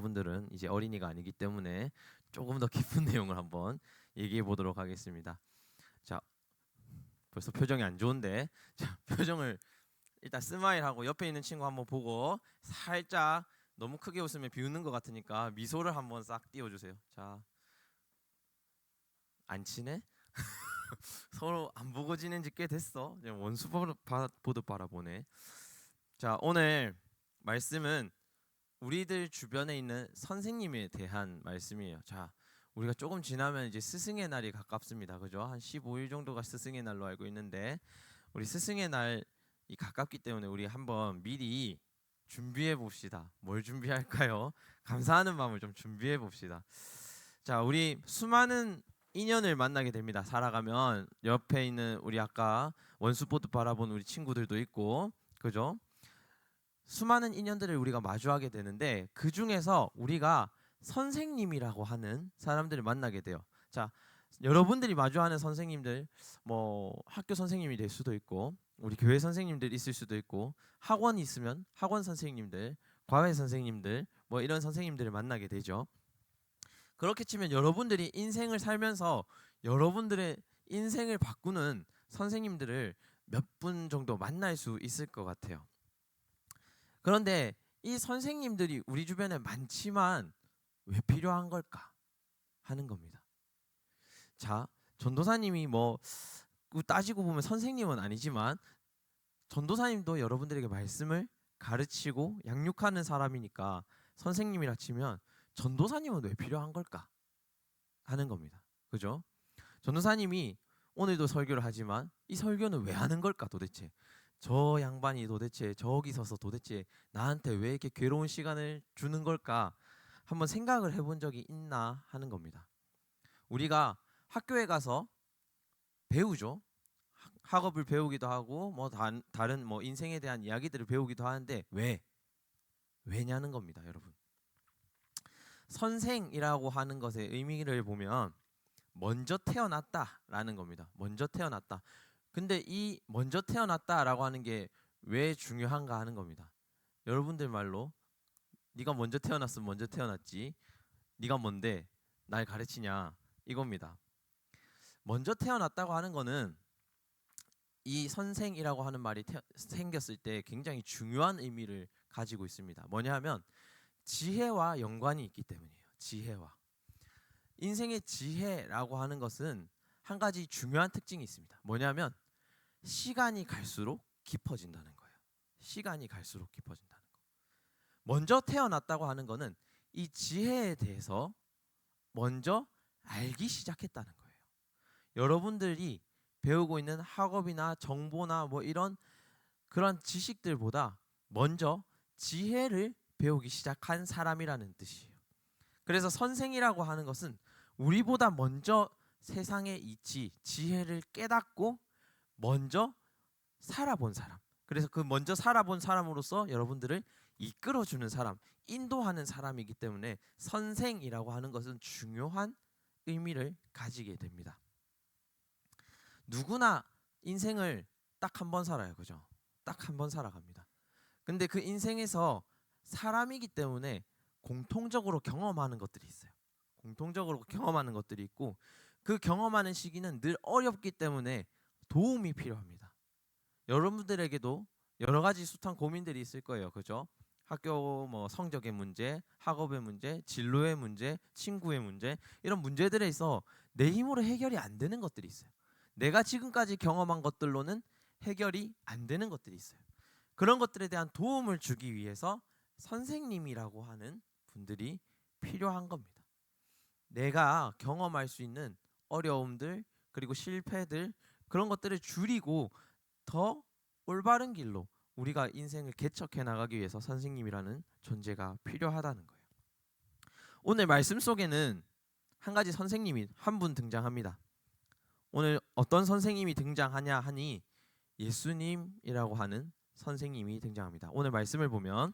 여러분들은 이제 어린이가 아니기 때문에 조금 더 깊은 내용을 한번 얘기해 보도록 하겠습니다. 자, 벌써 표정이 안 좋은데, 자, 표정을 일단 스마일하고 옆에 있는 친구 한번 보고 살짝 너무 크게 웃으면 비웃는 것 같으니까 미소를 한번 싹 띄워주세요. 자, 안 친해? 서로 안 보고 지낸 지 꽤 됐어. 그냥 원수 보듯 바라보네. 자, 오늘 말씀은 우리들 주변에 있는 선생님에 대한 말씀이에요. 자, 우리가 조금 지나면 이제 스승의 날이 가깝습니다. 그죠? 한 15일 정도가 스승의 날로 알고 있는데, 우리 스승의 날이 가깝기 때문에 우리 한번 미리 준비해 봅시다. 뭘 준비할까요? 감사하는 마음을 좀 준비해 봅시다. 자, 우리 수많은 인연을 만나게 됩니다. 살아가면 옆에 있는 우리 아까 원수보드 바라본 우리 친구들도 있고, 그죠? 수많은 인연들을 우리가 마주하게 되는데 그 중에서 우리가 선생님이라고 하는 사람들을 만나게 돼요. 자, 여러분들이 마주하는 선생님들, 뭐 학교 선생님이 될 수도 있고, 우리 교회 선생님들 있을 수도 있고, 학원 있으면 학원 선생님들, 과외 선생님들, 뭐 이런 선생님들을 만나게 되죠. 그렇게 치면 여러분들이 인생을 살면서 여러분들의 인생을 바꾸는 선생님들을 몇 분 정도 만날 수 있을 것 같아요. 그런데 이 선생님들이 우리 주변에 많지만 왜 필요한 걸까 하는 겁니다. 자, 전도사님이 뭐 따지고 보면 선생님은 아니지만 전도사님도 여러분들에게 말씀을 가르치고 양육하는 사람이니까 선생님이라 치면 전도사님은 왜 필요한 걸까 하는 겁니다. 그죠? 전도사님이 오늘도 설교를 하지만 이 설교는 왜 하는 걸까 도대체? 저 양반이 도대체 저기 서서 도대체 나한테 왜 이렇게 괴로운 시간을 주는 걸까? 한번 생각을 해본 적이 있나 하는 겁니다. 우리가 학교에 가서 배우죠. 학업을 배우기도 하고 뭐 다른 뭐 인생에 대한 이야기들을 배우기도 하는데 왜냐는 겁니다, 여러분. 선생이라고 하는 것의 의미를 보면 먼저 태어났다라는 겁니다. 먼저 태어났다. 근데 이 먼저 태어났다라고 하는 게 왜 중요한가 하는 겁니다. 여러분들 말로 네가 먼저 태어났으면 먼저 태어났지. 네가 뭔데 날 가르치냐 이겁니다. 먼저 태어났다고 하는 거는 이 선생이라고 하는 말이 생겼을 때 굉장히 중요한 의미를 가지고 있습니다. 뭐냐 하면 지혜와 연관이 있기 때문이에요. 지혜와. 인생의 지혜라고 하는 것은 한 가지 중요한 특징이 있습니다. 뭐냐면 시간이 갈수록 깊어진다는 거예요. 시간이 갈수록 깊어진다는 거. 먼저 태어났다고 하는 거는 이 지혜에 대해서 먼저 알기 시작했다는 거예요. 여러분들이 배우고 있는 학업이나 정보나 뭐 이런 그런 지식들보다 먼저 지혜를 배우기 시작한 사람이라는 뜻이에요. 그래서 선생이라고 하는 것은 우리보다 먼저 세상의 이치, 지혜를 깨닫고 먼저 살아본 사람. 그래서 그 먼저 살아본 사람으로서 여러분들을 이끌어주는 사람, 인도하는 사람이기 때문에 선생이라고 하는 것은 중요한 의미를 가지게 됩니다. 누구나 인생을 딱 한 번 살아요. 그죠? 딱 한 번 살아갑니다. 근데 그 인생에서 사람이기 때문에 공통적으로 경험하는 것들이 있어요. 공통적으로 경험하는 것들이 있고 그 경험하는 시기는 늘 어렵기 때문에 도움이 필요합니다. 여러분들에게도 여러 가지 숱한 고민들이 있을 거예요. 그죠? 학교 뭐 성적의 문제, 학업의 문제, 진로의 문제, 친구의 문제 이런 문제들에 있어 내 힘으로 해결이 안 되는 것들이 있어요. 내가 지금까지 경험한 것들로는 해결이 안 되는 것들이 있어요. 그런 것들에 대한 도움을 주기 위해서 선생님이라고 하는 분들이 필요한 겁니다. 내가 경험할 수 있는 어려움들 그리고 실패들 그런 것들을 줄이고 더 올바른 길로 우리가 인생을 개척해 나가기 위해서 선생님이라는 존재가 필요하다는 거예요. 오늘 말씀 속에는 한 가지 선생님이 한 분 등장합니다. 오늘 어떤 선생님이 등장하냐 하니 예수님이라고 하는 선생님이 등장합니다. 오늘 말씀을 보면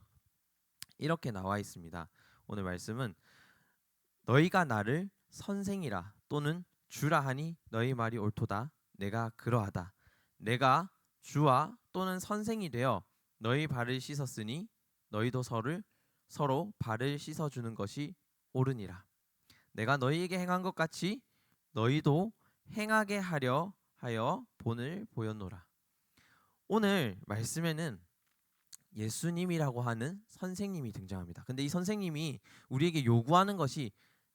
이렇게 나와 있습니다. 오늘 말씀은 너희가 나를 선생이라 또는 주라 하니 너희 말이 옳도다. 내가 그러하다. 내가 주와 또는 선생이 되어 너희 발을 씻었으니 너희도 서로 발을 씻어주는 것이 옳으니라. 내가 너희에게 행한 것 같이 너희도 행하게 하려 하여 본을 보였노라. 오늘 말씀에는 예수님이라고 하는 선생님이 등장합니다. 근데 이 선생님이 우리에게 요구하는 것이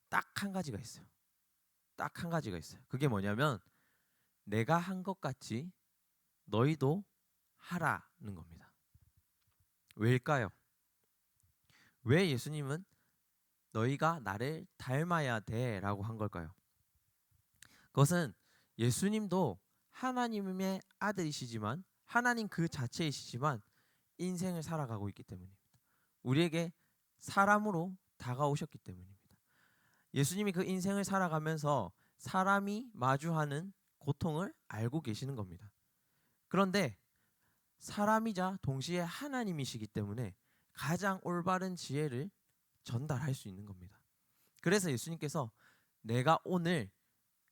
딱 한 가지가 있어요. 딱 한 가지가 있어요. 그게 뭐냐면 내가 한 것 같이 너희도 하라는 겁니다. 왜일까요? 왜 예수님은 너희가 나를 닮아야 돼라고 한 걸까요? 그것은 예수님도 하나님의 아들이시지만 하나님 그 자체이시지만 인생을 살아가고 있기 때문입니다. 우리에게 사람으로 다가오셨기 때문입니다. 예수님이 그 인생을 살아가면서 사람이 마주하는 고통을 알고 계시는 겁니다. 그런데 사람이자 동시에 하나님이시기 때문에 가장 올바른 지혜를 전달할 수 있는 겁니다. 그래서 예수님께서 내가 오늘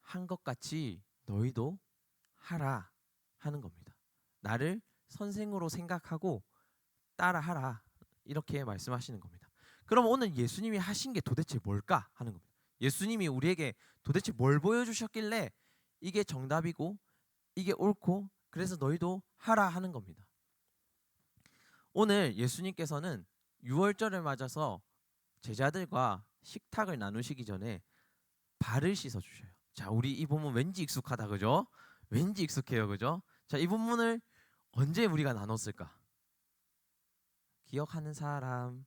한 것 같이 너희도 하라 하는 겁니다. 나를 선생으로 생각하고 따라하라 이렇게 말씀하시는 겁니다. 그럼 오늘 예수님이 하신 게 도대체 뭘까 하는 겁니다. 예수님이 우리에게 도대체 뭘 보여주셨길래 이게 정답이고 이게 옳고 그래서 너희도 하라 하는 겁니다. 오늘 예수님께서는 6월절을 맞아서 제자들과 식탁을 나누시기 전에 발을 씻어 주셔요. 자, 우리 이 본문 왠지 익숙하다, 그죠? 왠지 익숙해요, 그죠? 자, 이 본문을 언제 우리가 나눴을까? 기억하는 사람.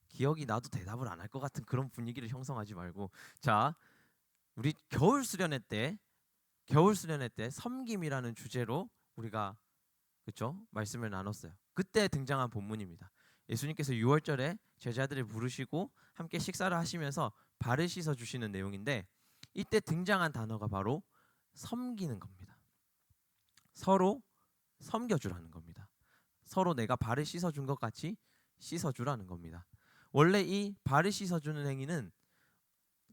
기억이 나도 대답을 안 할 것 같은 그런 분위기를 형성하지 말고, 자, 우리 겨울 수련회 때 섬김이라는 주제로 우리가 그렇죠? 말씀을 나눴어요. 그때 등장한 본문입니다. 예수님께서 6월절에 제자들을 부르시고 함께 식사를 하시면서 발을 씻어 주시는 내용인데 이때 등장한 단어가 바로 섬기는 겁니다. 서로 섬겨주라는 겁니다. 서로 내가 발을 씻어준 것 같이 씻어주라는 겁니다. 원래 이 발을 씻어주는 행위는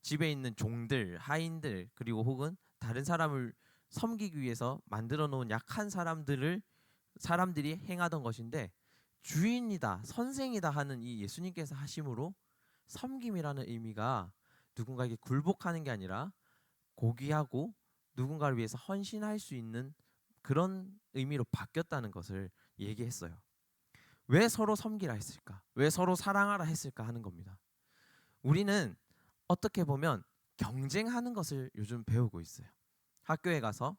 집에 있는 종들, 하인들 그리고 혹은 다른 사람을 섬기기 위해서 만들어 놓은 약한 사람들이 행하던 것인데 주인이다, 선생이다 하는 이 예수님께서 하심으로 섬김이라는 의미가 누군가에게 굴복하는 게 아니라 고귀하고 누군가를 위해서 헌신할 수 있는 그런 의미로 바뀌었다는 것을 얘기했어요. 왜 서로 섬기라 했을까? 왜 서로 사랑하라 했을까 하는 겁니다. 우리는 어떻게 보면 경쟁하는 것을 요즘 배우고 있어요. 학교에 가서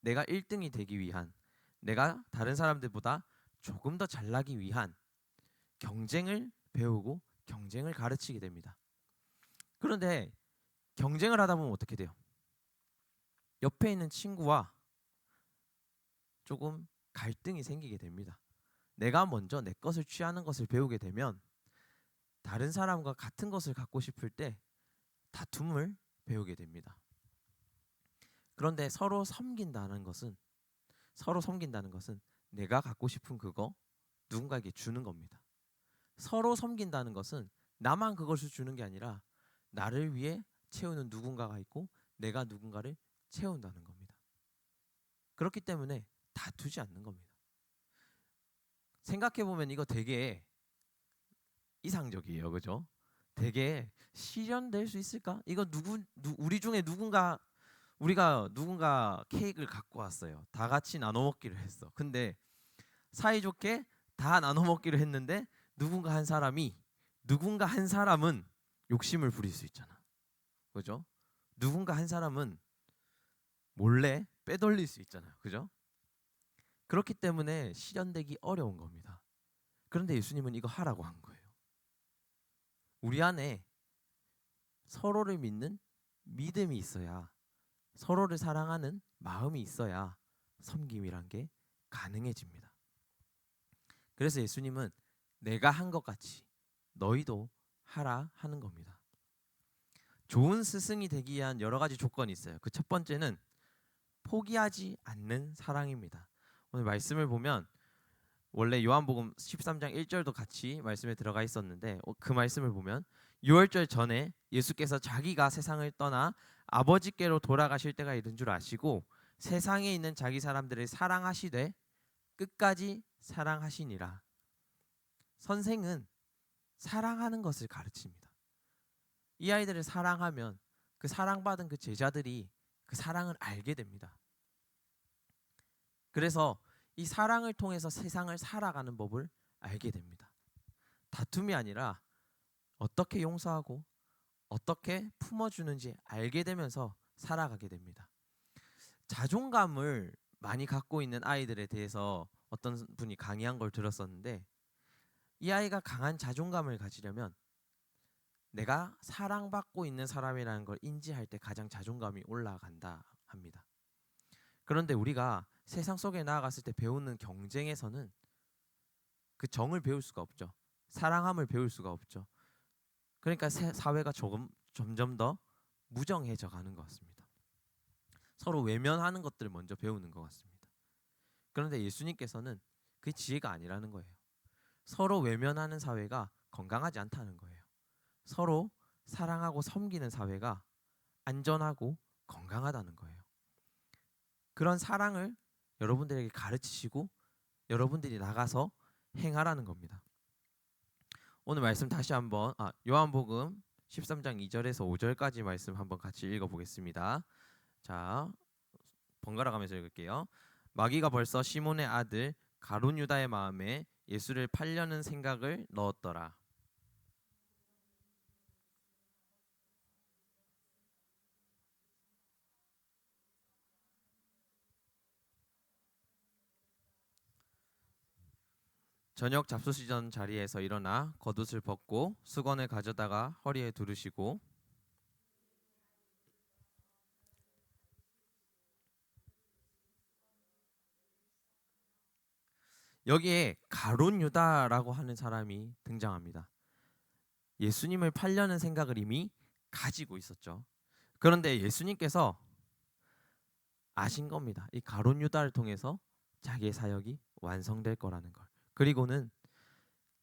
내가 1등이 되기 위한, 내가 다른 사람들보다 조금 더 잘나기 위한 경쟁을 배우고 경쟁을 가르치게 됩니다. 그런데 경쟁을 하다 보면 어떻게 돼요? 옆에 있는 친구와 조금 갈등이 생기게 됩니다. 내가 먼저 내 것을 취하는 것을 배우게 되면 다른 사람과 같은 것을 갖고 싶을 때 다툼을 배우게 됩니다. 그런데 서로 섬긴다는 것은 내가 갖고 싶은 그거 누군가에게 주는 겁니다. 서로 섬긴다는 것은 나만 그것을 주는 게 아니라 나를 위해 채우는 누군가가 있고 내가 누군가를 채운다는 겁니다. 그렇기 때문에 다투지 않는 겁니다. 생각해보면 이거 되게 이상적이에요. 그죠? 되게 실현될 수 있을까? 이거 우리 중에 우리가 누군가 케이크를 갖고 왔어요. 다 같이 나눠 먹기를 했어. 근데 사이좋게 다 나눠 먹기를 했는데 누군가 한 사람은 욕심을 부릴 수 있잖아. 그죠? 누군가 한 사람은 몰래 빼돌릴 수 있잖아요. 그죠? 그렇기 때문에 실현되기 어려운 겁니다. 그런데 예수님은 이거 하라고 한 거예요. 우리 안에 서로를 믿는 믿음이 있어야, 서로를 사랑하는 마음이 있어야 섬김이란 게 가능해집니다. 그래서 예수님은 내가 한 것 같이 너희도 하라 하는 겁니다. 좋은 스승이 되기 위한 여러 가지 조건이 있어요. 그 첫 번째는 포기하지 않는 사랑입니다. 오늘 말씀을 보면 원래 요한복음 13장 1절도 같이 말씀에 들어가 있었는데 그 말씀을 보면 6월절 전에 예수께서 자기가 세상을 떠나 아버지께로 돌아가실 때가 이른 줄 아시고 세상에 있는 자기 사람들을 사랑하시되 끝까지 사랑하시니라. 선생은 사랑하는 것을 가르칩니다. 이 아이들을 사랑하면 그 사랑받은 그 제자들이 그 사랑을 알게 됩니다. 그래서 이 사랑을 통해서 세상을 살아가는 법을 알게 됩니다. 다툼이 아니라 어떻게 용서하고 어떻게 품어주는지 알게 되면서 살아가게 됩니다. 자존감을 많이 갖고 있는 아이들에 대해서 어떤 분이 강의한 걸 들었었는데, 이 아이가 강한 자존감을 가지려면 내가 사랑받고 있는 사람이라는 걸 인지할 때 가장 자존감이 올라간다 합니다. 그런데 우리가 세상 속에 나아갔을 때 배우는 경쟁에서는 그 정을 배울 수가 없죠. 사랑함을 배울 수가 없죠. 그러니까 사회가 점점 더 무정해져 가는 것 같습니다. 서로 외면하는 것들을 먼저 배우는 것 같습니다. 그런데 예수님께서는 그 지혜가 아니라는 거예요. 서로 외면하는 사회가 건강하지 않다는 거예요. 서로 사랑하고 섬기는 사회가 안전하고 건강하다는 거예요. 그런 사랑을 여러분들에게 가르치시고 여러분들이 나가서 행하라는 겁니다. 오늘 말씀 다시 한번 요한복음 13장 2절에서 5절까지 말씀 한번 같이 읽어보겠습니다. 자, 번갈아 가면서 읽을게요. 마귀가 벌써 시몬의 아들 가룟 유다의 마음에 예수를 팔려는 생각을 넣었더라. 저녁 잡수시던 자리에서 일어나 겉옷을 벗고 수건을 가져다가 허리에 두르시고, 여기에 가룟 유다라고 하는 사람이 등장합니다. 예수님을 팔려는 생각을 이미 가지고 있었죠. 그런데 예수님께서 아신 겁니다. 이 가룟 유다를 통해서 자기의 사역이 완성될 거라는 걸. 그리고는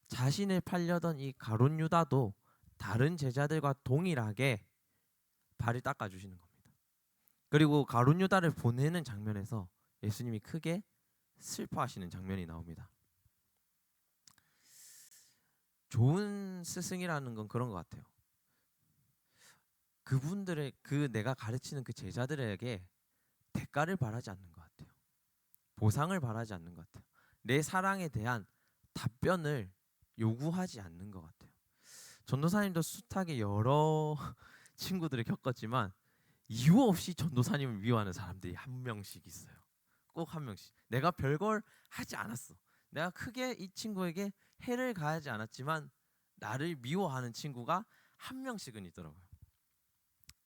자신을 팔려던 이 가룟 유다도 다른 제자들과 동일하게 발을 닦아주시는 겁니다. 그리고 가룟 유다를 보내는 장면에서 예수님이 크게 슬퍼하시는 장면이 나옵니다. 좋은 스승이라는 건 그런 것 같아요. 그분들의 내가 가르치는 그 제자들에게 대가를 바라지 않는 것 같아요. 보상을 바라지 않는 것 같아요. 내 사랑에 대한 답변을 요구하지 않는 것 같아요. 전도사님도 숱하게 여러 친구들을 겪었지만 이유 없이 전도사님을 미워하는 사람들이 한 명씩 있어요. 꼭 한 명씩. 내가 별걸 하지 않았어. 내가 크게 이 친구에게 해를 가하지 않았지만 나를 미워하는 친구가 한 명씩은 있더라고요.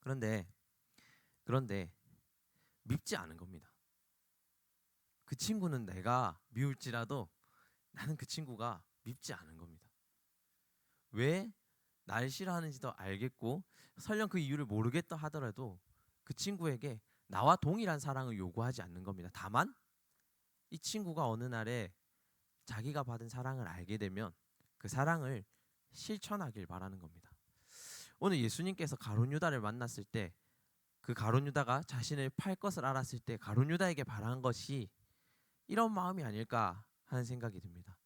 그런데 밉지 않은 겁니다. 그 친구는 내가 미울지라도 나는 그 친구가 밉지 않은 겁니다. 왜 날 싫어하는지도 알겠고 설령 그 이유를 모르겠다 하더라도 그 친구에게 나와 동일한 사랑을 요구하지 않는 겁니다. 다만 이 친구가 어느 날에 자기가 받은 사랑을 알게 되면 그 사랑을 실천하길 바라는 겁니다. 오늘 예수님께서 가룟 유다를 만났을 때 그 가룟 유다가 자신을 팔 것을 알았을 때 가룟 유다에게 바란 것이 이런 마음이 아닐까 하는 생각이 듭니다.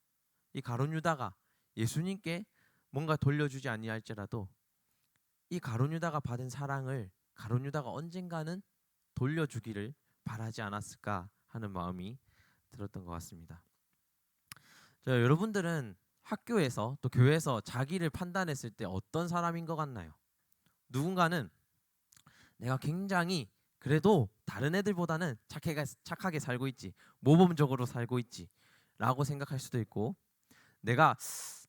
이 가룟 유다가 예수님께 뭔가 돌려주지 아니할지라도 이 가룟 유다가 받은 사랑을 가룟 유다가 언젠가는 돌려주기를 바라지 않았을까 하는 마음이 들었던 것 같습니다. 자, 여러분들은 학교에서 또 교회에서 자기를 판단했을 때 어떤 사람인 것 같나요? 누군가는 내가 굉장히 그래도 다른 애들보다는 착하게 살고 있지, 모범적으로 살고 있지 라고 생각할 수도 있고,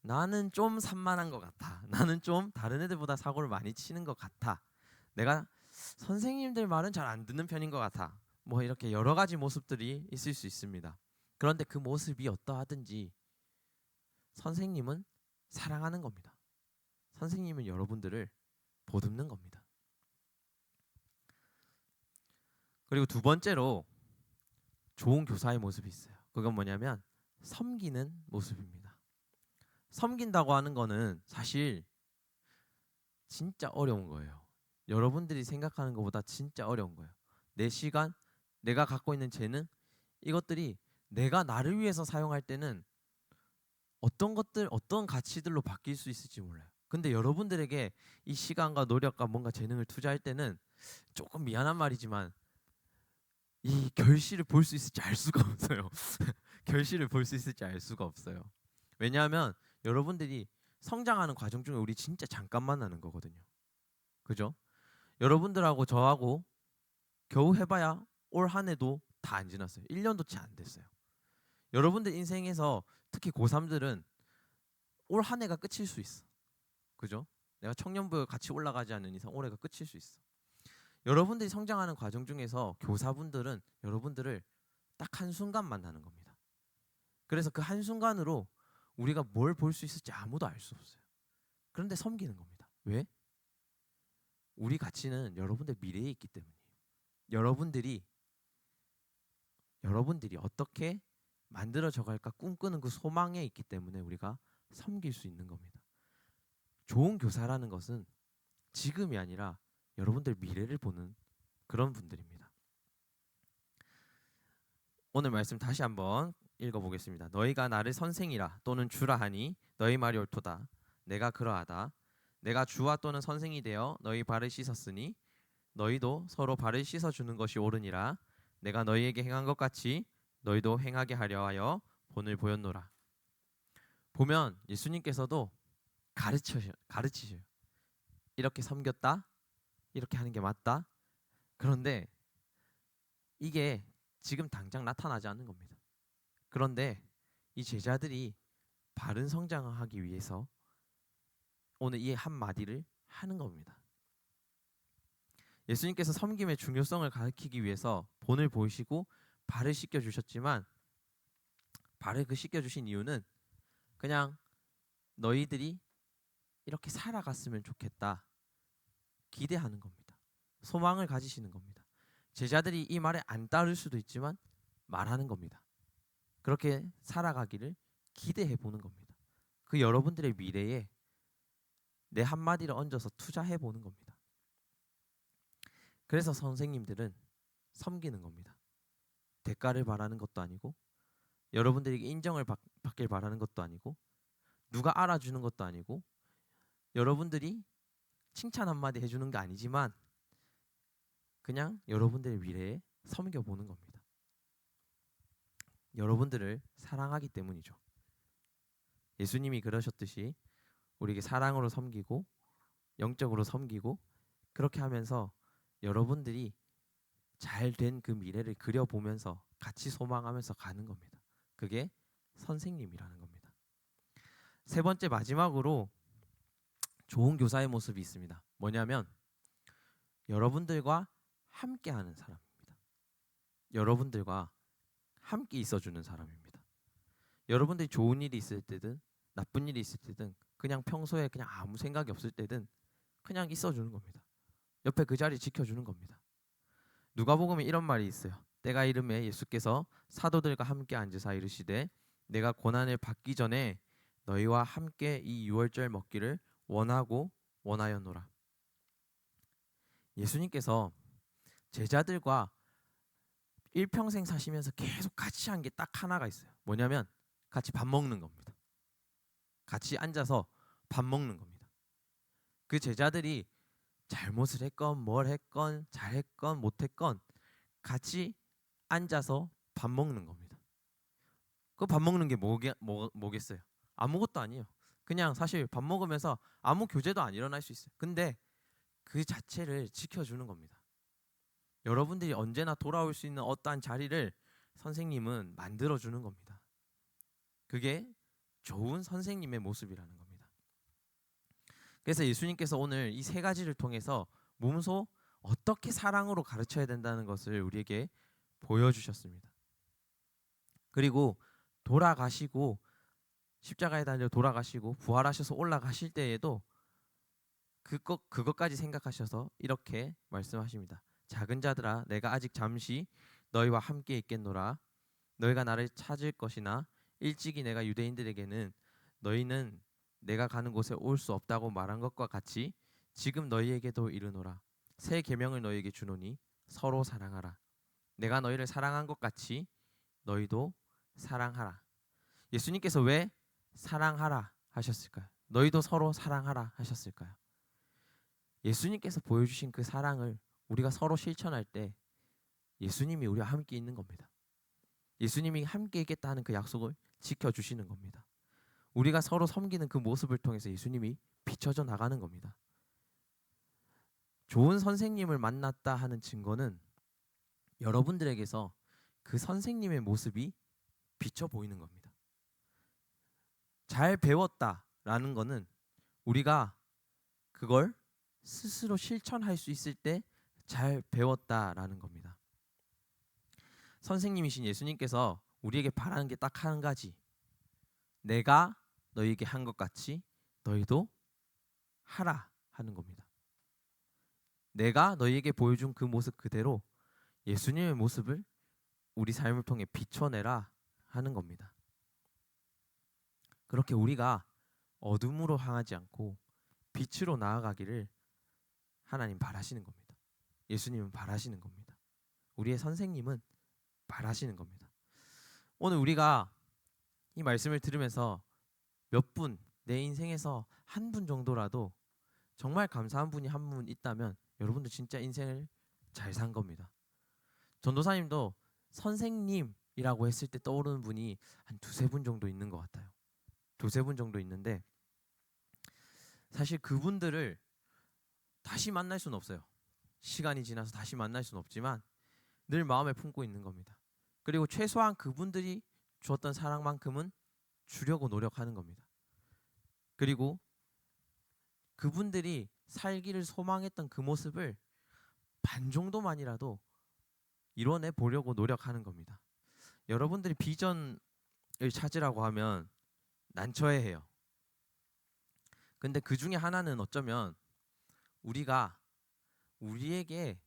나는 좀 산만한 것 같아, 나는 좀 다른 애들보다 사고를 많이 치는 것 같아, 내가 선생님들 말은 잘 안 듣는 편인 것 같아, 뭐 이렇게 여러 가지 모습들이 있을 수 있습니다. 그런데 그 모습이 어떠하든지 선생님은 사랑하는 겁니다. 선생님은 여러분들을 보듬는 겁니다. 그리고 두 번째로 좋은 교사의 모습이 있어요. 그건 뭐냐면 섬기는 모습입니다. 섬긴다고 하는 거는 사실 진짜 어려운 거예요. 여러분들이 생각하는 것보다 진짜 어려운 거예요. 내 시간, 내가 갖고 있는 재능, 이것들이 내가 나를 위해서 사용할 때는 어떤 가치들로 바뀔 수 있을지 몰라요. 근데 여러분들에게 이 시간과 노력과 뭔가 재능을 투자할 때는 조금 미안한 말이지만 이 결실을 볼 수 있을지 알 수가 없어요. 결실을 볼 수 있을지 알 수가 없어요. 왜냐하면 여러분들이 성장하는 과정 중에 우리 진짜 잠깐 만나는 거거든요. 그죠? 여러분들하고 저하고 겨우 해봐야 올 한 해도 다 안 지났어요. 1년도 채 안 됐어요. 여러분들 인생에서 특히 고3들은 올 한 해가 끝일 수 있어. 그죠? 내가 청년부에 같이 올라가지 않는 이상 올해가 끝일 수 있어. 여러분들이 성장하는 과정 중에서 교사분들은 여러분들을 딱 한순간 만나는 겁니다. 그래서 그 한순간으로 우리가 뭘 볼 수 있을지 아무도 알 수 없어요. 그런데 섬기는 겁니다. 왜? 우리 가치는 여러분들 미래에 있기 때문이에요. 여러분들이 어떻게 만들어져 갈까 꿈꾸는 그 소망에 있기 때문에 우리가 섬길 수 있는 겁니다. 좋은 교사라는 것은 지금이 아니라 여러분들 미래를 보는 그런 분들입니다. 오늘 말씀 다시 한번 읽어보겠습니다. 너희가 나를 선생이라 또는 주라 하니 너희 말이 옳도다. 내가 그러하다. 내가 주와 또는 선생이 되어 너희 발을 씻었으니 너희도 서로 발을 씻어주는 것이 옳으니라. 내가 너희에게 행한 것 같이 너희도 행하게 하려 하여 본을 보였노라. 보면 예수님께서도 가르치셔요. 이렇게 섬겼다. 이렇게 하는 게 맞다. 그런데 이게 지금 당장 나타나지 않는 겁니다. 그런데 이 제자들이 바른 성장을 하기 위해서 오늘 이 한마디를 하는 겁니다. 예수님께서 섬김의 중요성을 가르치기 위해서 본을 보이시고 발을 씻겨 주셨지만 발을 씻겨 주신 이유는 그냥 너희들이 이렇게 살아갔으면 좋겠다 기대하는 겁니다. 소망을 가지시는 겁니다. 제자들이 이 말에 안 따를 수도 있지만 말하는 겁니다. 그렇게 살아가기를 기대해 보는 겁니다. 그 여러분들의 미래에 내 한마디를 얹어서 투자해 보는 겁니다. 그래서 선생님들은 섬기는 겁니다. 대가를 바라는 것도 아니고 여러분들에게 인정을 받길 바라는 것도 아니고 누가 알아주는 것도 아니고 여러분들이 칭찬 한마디 해주는 게 아니지만 그냥 여러분들의 미래에 섬겨보는 겁니다. 여러분들을 사랑하기 때문이죠. 예수님이 그러셨듯이 우리에게 사랑으로 섬기고 영적으로 섬기고 그렇게 하면서 여러분들이 잘된 그 미래를 그려보면서 같이 소망하면서 가는 겁니다. 그게 선생님이라는 겁니다. 세 번째 마지막으로 좋은 교사의 모습이 있습니다. 뭐냐면 여러분들과 함께하는 사람입니다. 여러분들과 함께 있어주는 사람입니다. 여러분들이 좋은 일이 있을 때든 나쁜 일이 있을 때든 그냥 평소에 그냥 아무 생각이 없을 때든 그냥 있어주는 겁니다. 옆에 그 자리 지켜주는 겁니다. 누가복음에 이런 말이 있어요. 때가 이름에 예수께서 사도들과 함께 앉으사 이르시되 내가 고난을 받기 전에 너희와 함께 이 유월절 먹기를 원하고 원하였노라. 예수님께서 제자들과 일평생 사시면서 계속 같이 한 게 딱 하나가 있어요. 뭐냐면 같이 밥 먹는 겁니다. 같이 앉아서 밥 먹는 겁니다. 그 제자들이 잘못을 했건 뭘 했건 잘했건 못했건 같이 앉아서 밥 먹는 겁니다. 그 밥 먹는 게 뭐겠어요? 아무것도 아니에요. 그냥 사실 밥 먹으면서 아무 교제도 안 일어날 수 있어요. 근데 그 자체를 지켜주는 겁니다. 여러분들이 언제나 돌아올 수 있는 어떠한 자리를 선생님은 만들어주는 겁니다. 그게 좋은 선생님의 모습이라는 겁니다. 그래서 예수님께서 오늘 이 세 가지를 통해서 몸소 어떻게 사랑으로 가르쳐야 된다는 것을 우리에게 보여주셨습니다. 그리고 돌아가시고 십자가에 달려 돌아가시고 부활하셔서 올라가실 때에도 그것까지 생각하셔서 이렇게 말씀하십니다. 작은 자들아 내가 아직 잠시 너희와 함께 있겠노라. 너희가 나를 찾을 것이나 일찍이 내가 유대인들에게는 너희는 내가 가는 곳에 올 수 없다고 말한 것과 같이 지금 너희에게도 이르노라. 새 계명을 너희에게 주노니 서로 사랑하라. 내가 너희를 사랑한 것 같이 너희도 사랑하라. 예수님께서 왜 사랑하라 하셨을까요? 너희도 서로 사랑하라 하셨을까요? 예수님께서 보여주신 그 사랑을 우리가 서로 실천할 때 예수님이 우리와 함께 있는 겁니다. 예수님이 함께 있겠다는 그 약속을 지켜주시는 겁니다. 우리가 서로 섬기는 그 모습을 통해서 예수님이 비춰져 나가는 겁니다. 좋은 선생님을 만났다 하는 증거는 여러분들에게서 그 선생님의 모습이 비쳐 보이는 겁니다. 잘 배웠다라는 거는 우리가 그걸 스스로 실천할 수 있을 때 잘 배웠다라는 겁니다. 선생님이신 예수님께서 우리에게 바라는 게 딱 한 가지. 내가 너희에게 한 것 같이 너희도 하라 하는 겁니다. 내가 너희에게 보여준 그 모습 그대로 예수님의 모습을 우리 삶을 통해 비춰내라 하는 겁니다. 그렇게 우리가 어둠으로 향하지 않고 빛으로 나아가기를 하나님 바라시는 겁니다. 예수님은 바라시는 겁니다. 우리의 선생님은 바라시는 겁니다. 오늘 우리가 이 말씀을 들으면서 몇 분, 내 인생에서 한 분 정도라도 정말 감사한 분이 한 분 있다면 여러분도 진짜 인생을 잘 산 겁니다. 전도사님도 선생님이라고 했을 때 떠오르는 분이 한 두세 분 정도 있는 것 같아요. 두세 분 정도 있는데 사실 그분들을 다시 만날 수는 없어요. 시간이 지나서 다시 만날 수는 없지만 늘 마음에 품고 있는 겁니다. 그리고 최소한 그분들이 주었던 사랑만큼은 주려고 노력하는 겁니다. 그리고 그분들이 살기를 소망했던 그 모습을 반 정도만이라도 이뤄내 보려고 노력하는 겁니다. 여러분들이 비전을 찾으라고 하면 난처해해요. 근데 그 중에 하나는 어쩌면 우리가 우리에게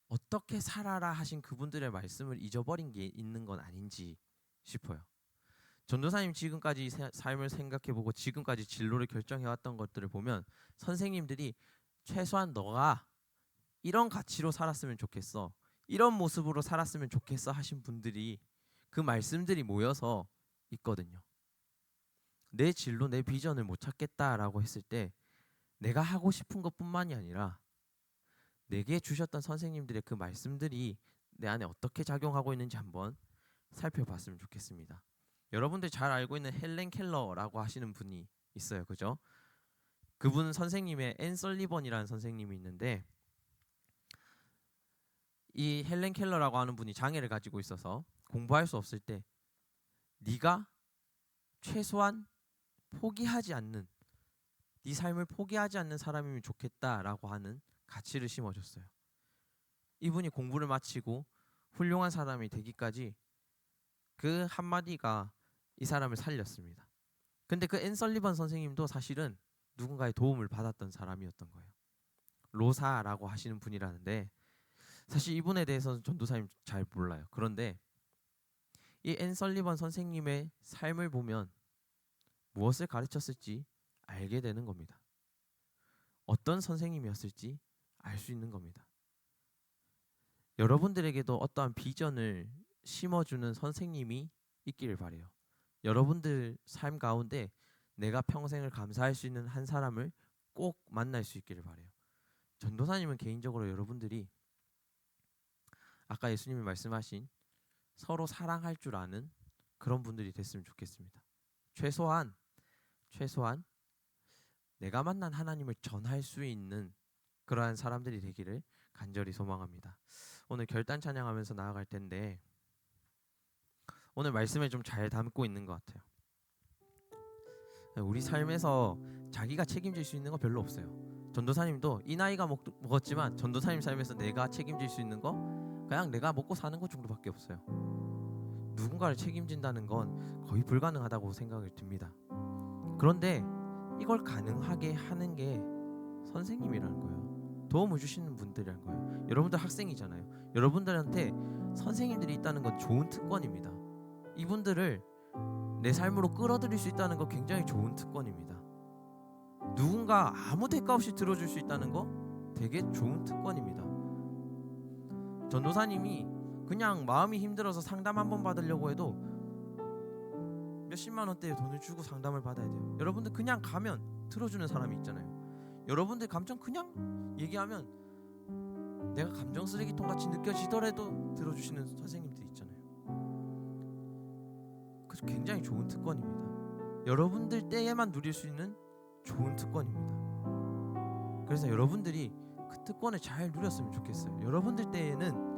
어떻게 살아라 하신 그분들의 말씀을 잊어버린 게 있는 건 아닌지 싶어요. 전도사님 지금까지 삶을 생각해보고 지금까지 진로를 결정해왔던 것들을 보면 선생님들이 최소한 너가 이런 가치로 살았으면 좋겠어, 이런 모습으로 살았으면 좋겠어 하신 분들이 그 말씀들이 모여서 있거든요. 내 진로, 내 비전을 못 찾겠다라고 했을 때 내가 하고 싶은 것뿐만이 아니라 내게 주셨던 선생님들의 그 말씀들이 내 안에 어떻게 작용하고 있는지 한번 살펴봤으면 좋겠습니다. 여러분들 잘 알고 있는 헬렌 켈러라고 하시는 분이 있어요. 그죠? 그분 선생님의 앤 설리번이라는 선생님이 있는데 이 헬렌 켈러라고 하는 분이 장애를 가지고 있어서 공부할 수 없을 때 네가 최소한 포기하지 않는, 네 삶을 포기하지 않는 사람이면 좋겠다라고 하는 가치를 심어줬어요. 이분이 공부를 마치고 훌륭한 사람이 되기까지 그 한마디가 이 사람을 살렸습니다. 근데 그 앤 설리번 선생님도 사실은 누군가의 도움을 받았던 사람이었던 거예요. 로사라고 하시는 분이라는데 사실 이분에 대해서는 전도사님 잘 몰라요. 그런데 이 앤 설리번 선생님의 삶을 보면 무엇을 가르쳤을지 알게 되는 겁니다. 어떤 선생님이었을지 알 수 있는 겁니다. 여러분들에게도 어떠한 비전을 심어주는 선생님이 있기를 바래요. 여러분들 삶 가운데 내가 평생을 감사할 수 있는 한 사람을 꼭 만날 수 있기를 바래요. 전도사님은 개인적으로 여러분들이 아까 예수님이 말씀하신 서로 사랑할 줄 아는 그런 분들이 됐으면 좋겠습니다. 최소한 내가 만난 하나님을 전할 수 있는 그러한 사람들이 되기를 간절히 소망합니다. 오늘 결단 찬양하면서 나아갈 텐데 오늘 말씀을 좀 잘 담고 있는 것 같아요. 우리 삶에서 자기가 책임질 수 있는 거 별로 없어요. 전도사님도 이 나이가 먹었지만 전도사님 삶에서 내가 책임질 수 있는 거 그냥 내가 먹고 사는 것 정도밖에 없어요. 누군가를 책임진다는 건 거의 불가능하다고 생각이 듭니다. 그런데 이걸 가능하게 하는 게 선생님이라는 거예요. 도움을 주시는 분들이라는 거예요. 여러분들 학생이잖아요. 여러분들한테 선생님들이 있다는 건 좋은 특권입니다. 이분들을 내 삶으로 끌어들일 수 있다는 거 굉장히 좋은 특권입니다. 누군가 아무 대가 없이 들어줄 수 있다는 거 되게 좋은 특권입니다. 전도사님이 그냥 마음이 힘들어서 상담 한번 받으려고 해도 몇십만 원대의 돈을 주고 상담을 받아야 돼요. 여러분들 그냥 가면 들어주는 사람이 있잖아요. 여러분들 감정 그냥 얘기하면 내가 감정 쓰레기통 같이 느껴지더라도 들어주시는 선생님들 있잖아요. 그래서 굉장히 좋은 특권입니다. 여러분들 때에만 누릴 수 있는 좋은 특권입니다. 그래서 여러분들이 그 특권을 잘 누렸으면 좋겠어요. 여러분들 때에는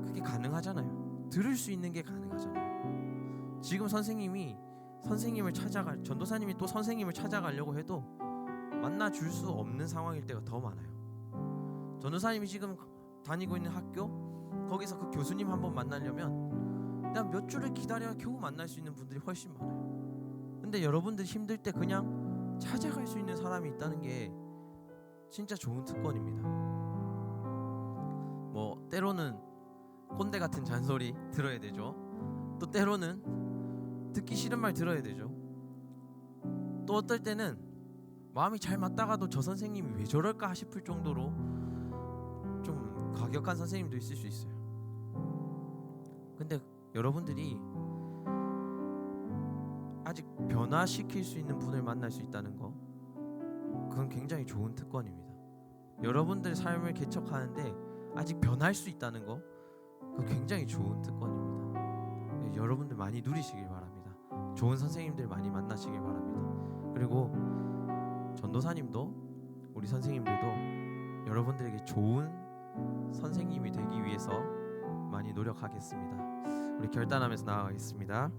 그게 가능하잖아요. 들을 수 있는 게 가능하잖아요. 지금 선생님을 전도사님이 또 선생님을 찾아가려고 해도 만나줄 수 없는 상황일 때가 더 많아요. 전도사님이 지금 다니고 있는 학교 거기서 그 교수님 한번 만나려면 그냥 몇 주를 기다려야 겨우 만날 수 있는 분들이 훨씬 많아요. 근데 여러분들 힘들 때 그냥 찾아갈 수 있는 사람이 있다는 게 진짜 좋은 특권입니다. 뭐 때로는 꼰대 같은 잔소리 들어야 되죠. 또 때로는 듣기 싫은 말 들어야 되죠. 또 어떨 때는 마음이 잘 맞다가도 저 선생님이 왜 저럴까 싶을 정도로 좀 과격한 선생님도 있을 수 있어요. 근데 여러분들이 아직 변화시킬 수 있는 분을 만날 수 있다는 거, 그건 굉장히 좋은 특권입니다. 여러분들 삶을 개척하는데 아직 변할 수 있다는 거, 그건 굉장히 좋은 특권입니다. 여러분들 많이 누리시길 바랍니다. 좋은 선생님들 많이 만나시길 바랍니다. 그리고 전도사님도 우리 선생님들도 여러분들에게 좋은 선생님이 되기 위해서 많이 노력하겠습니다. 우리 결단하면서 나아가겠습니다.